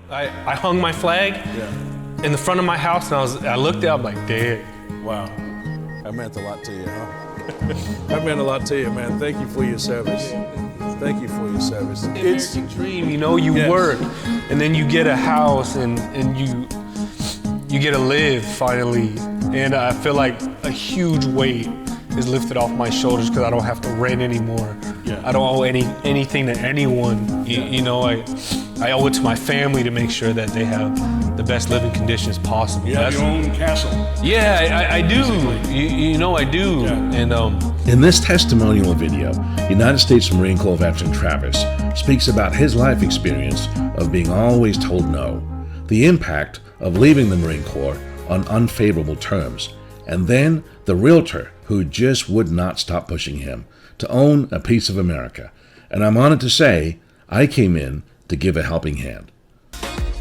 I hung my flag in the front of my house, and I looked out, I'm like, damn. Wow, that meant a lot to you, huh? That meant a lot to you, man. Thank you for your service. Thank you for your service. It's a dream, you know, you work, and then you get a house, and you get to live finally. And I feel like a huge weight is lifted off my shoulders because I don't have to rent anymore. I don't owe anything to anyone. You know, I owe it to my family to make sure that they have the best living conditions possible. You have your own castle. Yeah, I do. You know, I do. Yeah. And in this testimonial video, United States Marine Corps veteran Travis speaks about his life experience of being always told no, the impact of leaving the Marine Corps on unfavorable terms, and then the realtor who just would not stop pushing him to own a piece of America. And I'm honored to say I came in to give a helping hand.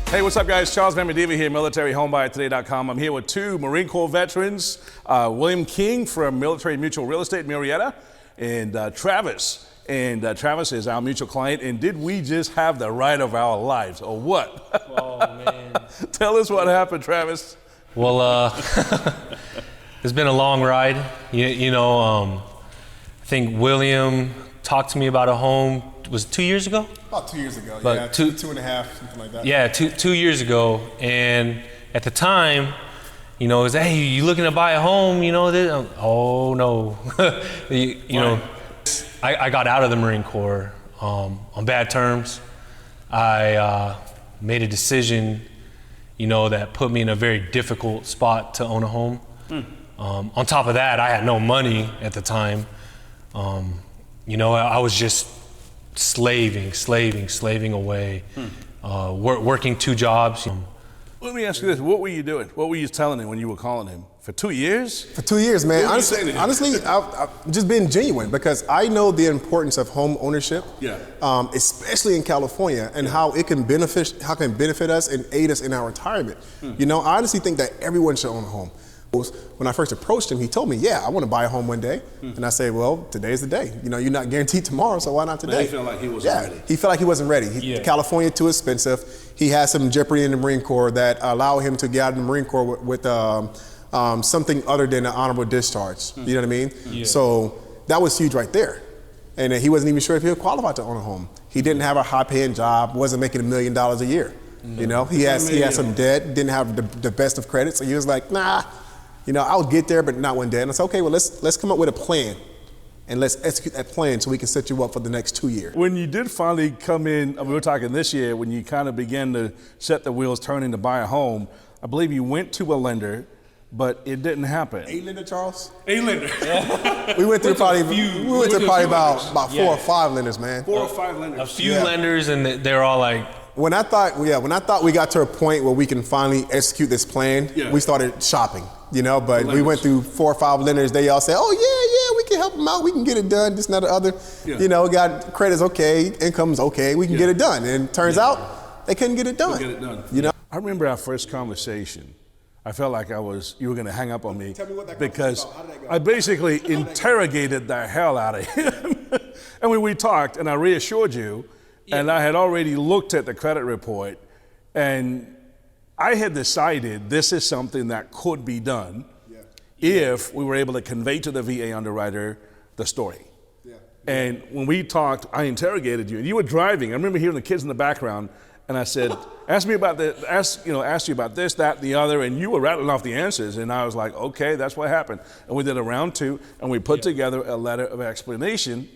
Hey, what's up, guys? Charles Van Medina here, MilitaryHomeBuyerToday.com. I'm here with two Marine Corps veterans, William King from Military Mutual Real Estate, Marietta, and Travis. And Travis is our mutual client. And did we just have the ride of our lives, or what? Oh, man. Tell us what happened, Travis. Well, it's been a long ride. You know, I think William talked to me about a home, was it 2 years ago? About 2 years ago, but yeah, two and a half, something like that. Yeah, two years ago. And at the time, you know, it was, hey, you looking to buy a home, you know? Oh, no. you know, I got out of the Marine Corps on bad terms. I made a decision, you know, that put me in a very difficult spot to own a home. On top of that, I had no money at the time. You know, I was just slaving away, working 2 jobs. Let me ask you this, what were you doing? What were you telling him when you were calling him? For 2 years? For 2 years, man. What were you saying to him? Honestly, I've just been genuine because I know the importance of home ownership, especially in California, and how it can benefit us and aid us in our retirement. You know, I honestly think that everyone should own a home. When I first approached him, he told me, yeah, I want to buy a home one day. And I said, well, today's the day. You know, you're not guaranteed tomorrow, so why not today? But he felt like he wasn't ready. He felt like he wasn't ready. California, too expensive. He had some jeopardy in the Marine Corps that allowed him to get out of the Marine Corps with something other than an honorable discharge. You know what I mean? So that was huge right there. And he wasn't even sure if he was qualified to own a home. He didn't have a high-paying job, wasn't making $1 million a year. You know, he had some debt, didn't have the best of credit, so he was like, nah. You know, I'll get there, but not one day. And I said, okay, well, let's come up with a plan, and let's execute that plan so we can set you up for the next 2 years. When you did finally come in, we were talking this year, when you kind of began to set the wheels turning to buy a home, I believe you went to a lender, but it didn't happen. A lender, Charles? A lender. We went through probably about 4 or 5 lenders, man. 4 or 5 lenders. A few lenders, and they're all like, when I thought we got to a point where we can finally execute this plan, we started shopping, you know, but we went through 4 or 5 lenders. They all said, oh yeah, we can help them out. We can get it done, this and that, the other. You know, got credit's okay, income's okay, we can get it done. And it turns out they couldn't get it done. You know? I remember our first conversation. I felt like you were going to hang up on me because I basically interrogated the hell out of him. And when we talked, and I reassured you, and I had already looked at the credit report, and I had decided this is something that could be done if we were able to convey to the VA underwriter the story. And when we talked, I interrogated you, and you were driving. I remember hearing the kids in the background, and I said, ask you about this, that, the other, and you were rattling off the answers, and I was like, okay, that's what happened. And we did a round 2, and we put together a letter of explanation,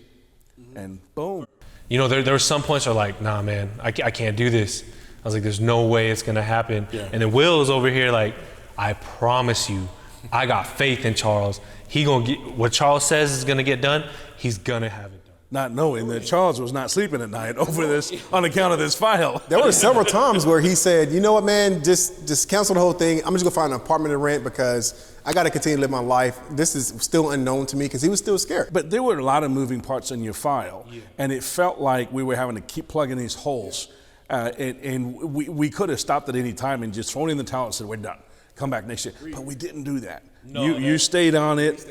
and boom. You know, there were some points where like, nah, man, I can't do this. I was like, there's no way it's gonna happen. And then Will is over here like, I promise you, I got faith in Charles. He gonna get what Charles says is gonna get done. He's gonna have it done. Not knowing that Charles was not sleeping at night over this on account of this file. There were several times where he said, you know what, man, just cancel the whole thing. I'm just gonna find an apartment to rent because I gotta continue to live my life. This is still unknown to me because he was still scared. But there were a lot of moving parts in your file, and it felt like we were having to keep plugging these holes. And we could have stopped at any time and just thrown in the towel and said, we're done. Come back next year. But we didn't do that. You stayed on it,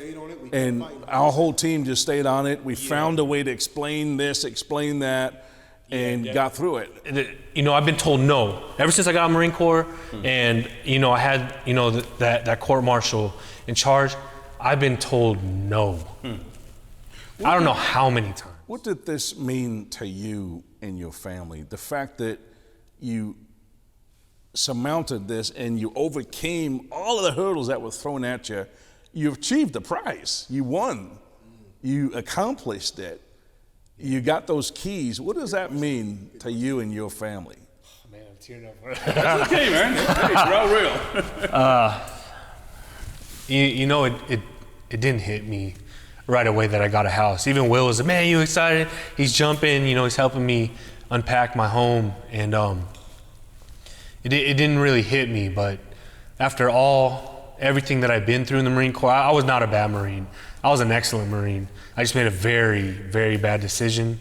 and our whole team just stayed on it. We found a way to explain this, explain that, and got through it. You know, I've been told no ever since I got out of Marine Corps, and you know, I had, you know, that court martial in charge. I've been told no. I don't know how many times. What did this mean to you and your family? The fact that you surmounted this and you overcame all of the hurdles that were thrown at you. You achieved the prize. You won. You accomplished it. You got those keys. What does that mean to you and your family? Oh, man, I'm tearing up. That's okay, man. Hey, real. You know, it didn't hit me right away that I got a house. Even Will was like, man, you excited? He's jumping, you know, he's helping me unpack my home. And it didn't really hit me, but after everything that I've been through in the Marine Corps, I was not a bad Marine. I was an excellent Marine. I just made a very, very bad decision,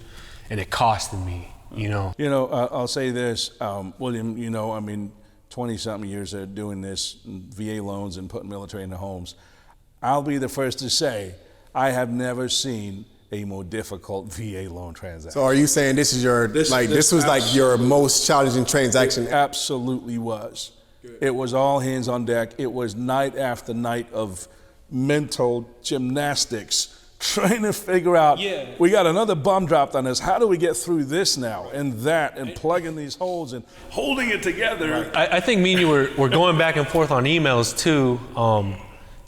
and it costed me, you know. You know, I'll say this, William, you know, I mean, 20-something years of doing this, VA loans and putting military in the homes. I'll be the first to say, I have never seen a more difficult VA loan transaction. So are you saying this is your, this was like your most challenging transaction? It absolutely was. Good. It was all hands on deck. It was night after night of mental gymnastics, trying to figure out, we got another bomb dropped on us. How do we get through this now and that, and plugging these holes and holding it together? I think me and you were going back and forth on emails too.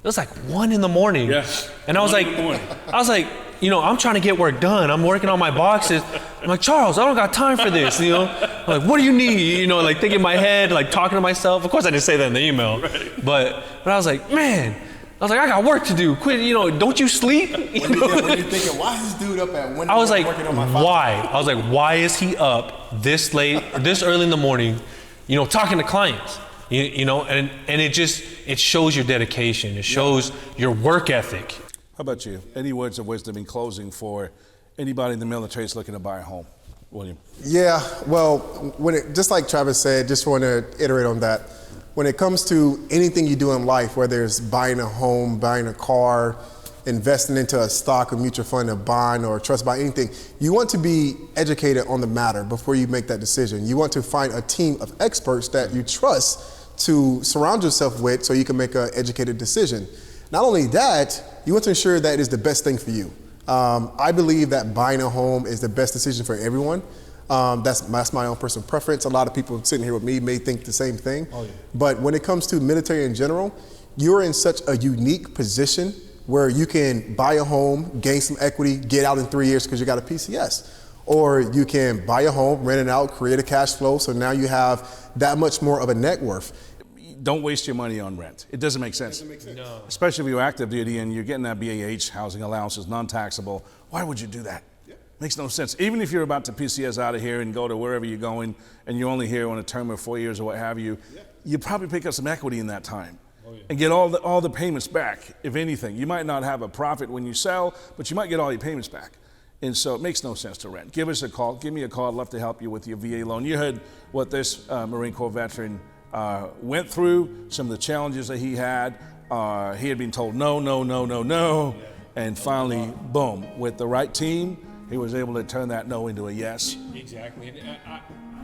It was like 1 in the morning. Yeah. And I was like, you know, I'm trying to get work done. I'm working on my boxes. I'm like, Charles, I don't got time for this, you know? I'm like, what do you need? You know, like thinking in my head, like talking to myself. Of course I didn't say that in the email, but I was like, man, I was like, I got work to do. Quit, you know, don't you sleep? When you're thinking, why is this dude up at 1 I was like, working on my why? I was like, why is he up this late, this early in the morning, you know, talking to clients? You know, and it shows your dedication. It shows your work ethic. How about you? Any words of wisdom in closing for anybody in the military that's looking to buy a home? William? Yeah, well, just like Travis said, just want to iterate on that. When it comes to anything you do in life, whether it's buying a home, buying a car, investing into a stock, a mutual fund, a bond, or a trust buy, anything, you want to be educated on the matter before you make that decision. You want to find a team of experts that you trust to surround yourself with so you can make an educated decision. Not only that, you want to ensure that it is the best thing for you. I believe that buying a home is the best decision for everyone. That's my own personal preference. A lot of people sitting here with me may think the same thing. Oh, yeah. But when it comes to military in general, you're in such a unique position where you can buy a home, gain some equity, get out in 3 years because you got a PCS. Or you can buy a home, rent it out, create a cash flow, so now you have that much more of a net worth. Don't waste your money on rent. It doesn't make sense. No. Especially if you're active duty and you're getting that BAH, housing allowances, non-taxable. Why would you do that? Yeah. Makes no sense. Even if you're about to PCS out of here and go to wherever you're going and you're only here on a term of 4 years or what have you, you probably pick up some equity in that time and get all the payments back, if anything. You might not have a profit when you sell, but you might get all your payments back. And so it makes no sense to rent. Give us a call. Give me a call. I'd love to help you with your VA loan. You heard what this Marine Corps veteran went through, some of the challenges that he had. He had been told no, no, no, no, no. And finally, boom, with the right team, he was able to turn that no into a yes. Exactly.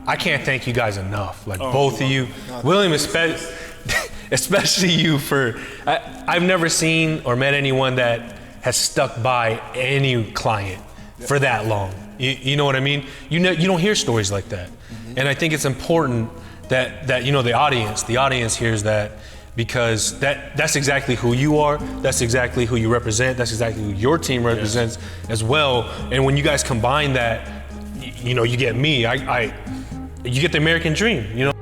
I can't thank you guys enough. Like both of you, William, especially you I've never seen or met anyone that has stuck by any client for that long. You know what I mean? You don't hear stories like that. And I think it's important that you know the audience hears that, because that's exactly who you are, that's exactly who you represent, that's exactly who your team represents as well. And when you guys combine that, you know, you get me, you get the American dream, you know.